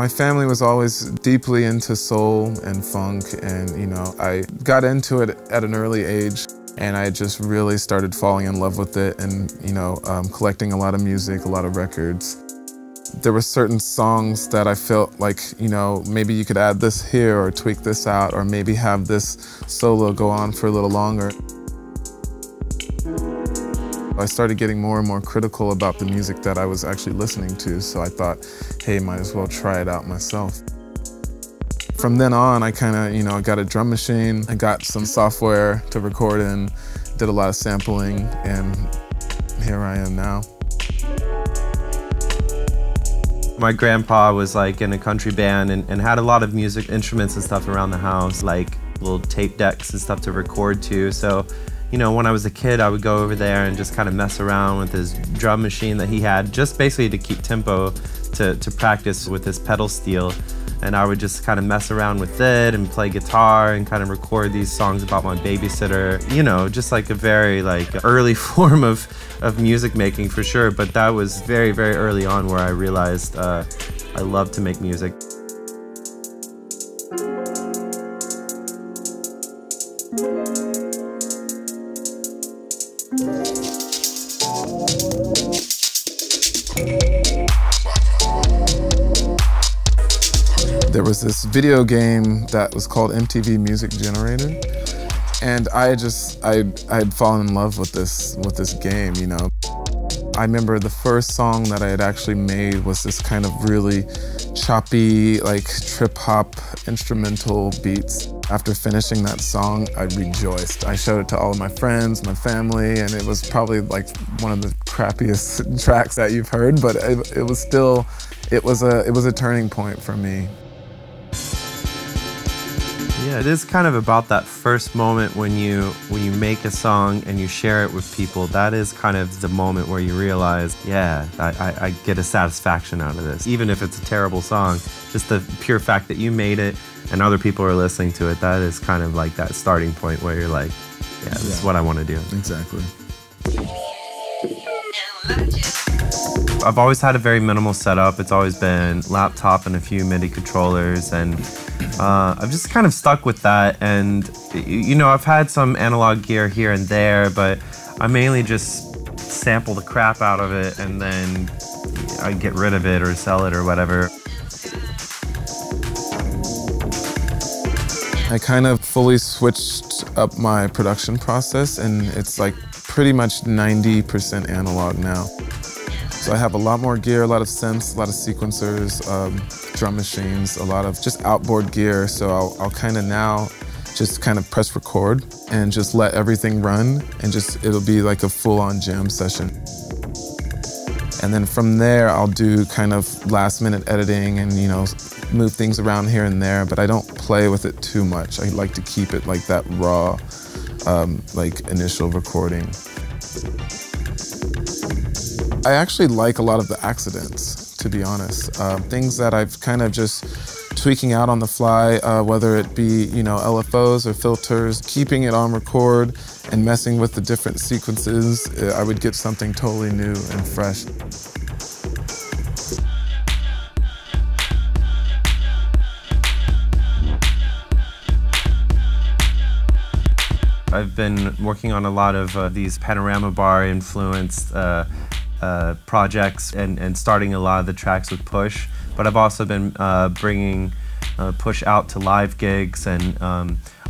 My family was always deeply into soul and funk, and I got into it at an early age, and I just really started falling in love with it, and collecting a lot of music, a lot of records. There were certain songs that I felt like, maybe you could add this here or tweak this out, or maybe have this solo go on for a little longer. I started getting more and more critical about the music that I was actually listening to, so I thought, hey, might as well try it out myself. From then on, I kind of, got a drum machine, I got some software to record in, did a lot of sampling, and here I am now. My grandpa was like in a country band and had a lot of music instruments and stuff around the house, like little tape decks and stuff to record to. So, when I was a kid, I would go over there and just kind of mess around with his drum machine that he had, just basically to keep tempo, to practice with his pedal steel. And I would just kind of mess around with it and play guitar and kind of record these songs about my babysitter. Just like a very early form of music making for sure. But that was very, very early on where I realized I love to make music. There was this video game that was called MTV Music Generator, and I had fallen in love with this game, I remember the first song that I had actually made was this kind of really choppy, trip-hop instrumental beats. After finishing that song, I rejoiced. I showed it to all of my friends, my family, and it was probably one of the crappiest tracks that you've heard, but it was a turning point for me. Yeah, it is kind of about that first moment when you make a song and you share it with people. That is kind of the moment where you realize, yeah, I get a satisfaction out of this. Even if it's a terrible song, just the pure fact that you made it and other people are listening to it, that is kind of like that starting point where you're like, yeah, this is what I want to do. Exactly. I've always had a very minimal setup. It's always been laptop and a few MIDI controllers, and I've just kind of stuck with that. And I've had some analog gear here and there, but I mainly just sample the crap out of it and then I get rid of it or sell it or whatever. I kind of fully switched up my production process, and it's pretty much 90% analog now. So I have a lot more gear, a lot of synths, a lot of sequencers, drum machines, a lot of just outboard gear. So I'll kind of now just kind of press record and just let everything run, and it'll be like a full-on jam session. And then from there, I'll do kind of last-minute editing and, move things around here and there, but I don't play with it too much. I like to keep it like that raw, initial recording. I actually like a lot of the accidents, to be honest. Things that I've kind of just tweaking out on the fly, whether it be, LFOs or filters, keeping it on record and messing with the different sequences, I would get something totally new and fresh. I've been working on a lot of these panorama bar influenced projects and starting a lot of the tracks with push, but I've also been bringing push out to live gigs and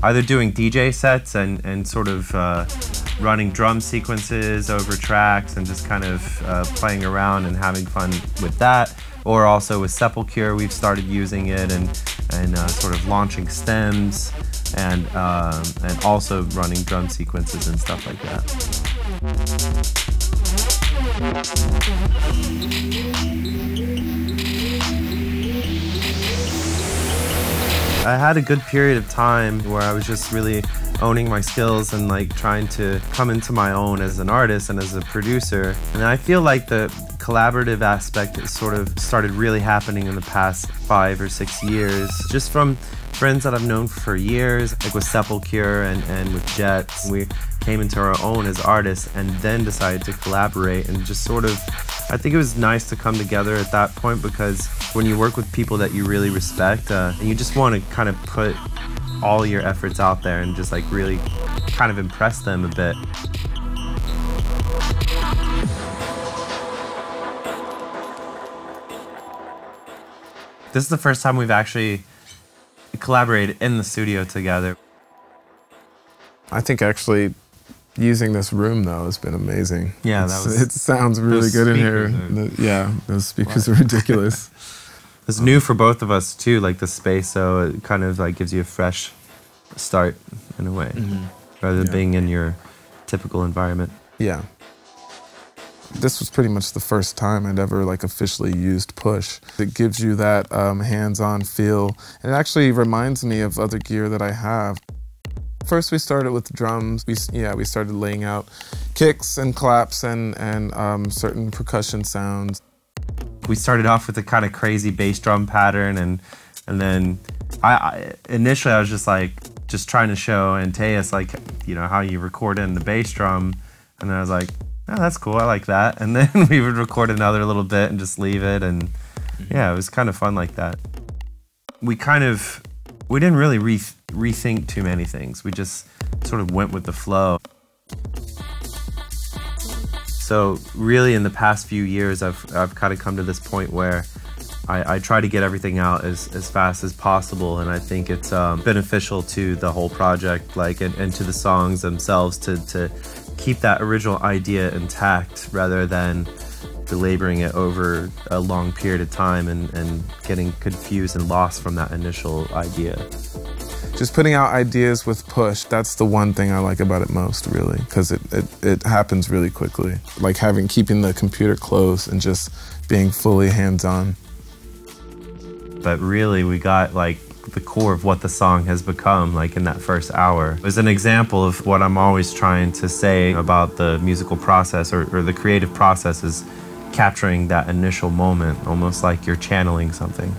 either doing DJ sets and sort of running drum sequences over tracks and just kind of playing around and having fun with that, or also with Sepulture we've started using it and sort of launching stems and also running drum sequences and stuff like that. I had a good period of time where I was just really owning my skills and trying to come into my own as an artist and as a producer. And I feel like the collaborative aspect has sort of started really happening in the past 5 or 6 years, just from friends that I've known for years, like with Sepulture and with Jets. We came into our own as artists and then decided to collaborate and just sort of, I think it was nice to come together at that point, because when you work with people that you really respect, and you just want to kind of put all your efforts out there and just like really kind of impress them a bit. This is the first time we've actually collaborated in the studio together. I think actually using this room though has been amazing. Yeah, it sounds really good in here. Yeah, those speakers are ridiculous. It's new for both of us too, like the space, so it kind of like gives you a fresh start in a way, rather than being in your typical environment. Yeah. This was pretty much the first time I'd ever like officially used push. It gives you that hands-on feel. And it actually reminds me of other gear that I have. First we started with drums. We started laying out kicks and claps and certain percussion sounds. We started off with a kind of crazy bass drum pattern, and then initially I was just trying to show Antaeus like, you know, how you record in the bass drum, and then I was like, oh, that's cool, I like that. And then we would record another little bit and just leave it, and yeah, it was kind of fun like that. We didn't really rethink too many things. We just sort of went with the flow. So really in the past few years, I've kind of come to this point where I try to get everything out as fast as possible, and I think it's beneficial to the whole project, like, and to the songs themselves to keep that original idea intact rather than belaboring it over a long period of time and getting confused and lost from that initial idea. Just putting out ideas with push, that's the one thing I like about it most, really, because it happens really quickly. Like keeping the computer close and just being fully hands-on. But really, we got like the core of what the song has become, like in that first hour. It was an example of what I'm always trying to say about the musical process or the creative process, is capturing that initial moment, almost like you're channeling something.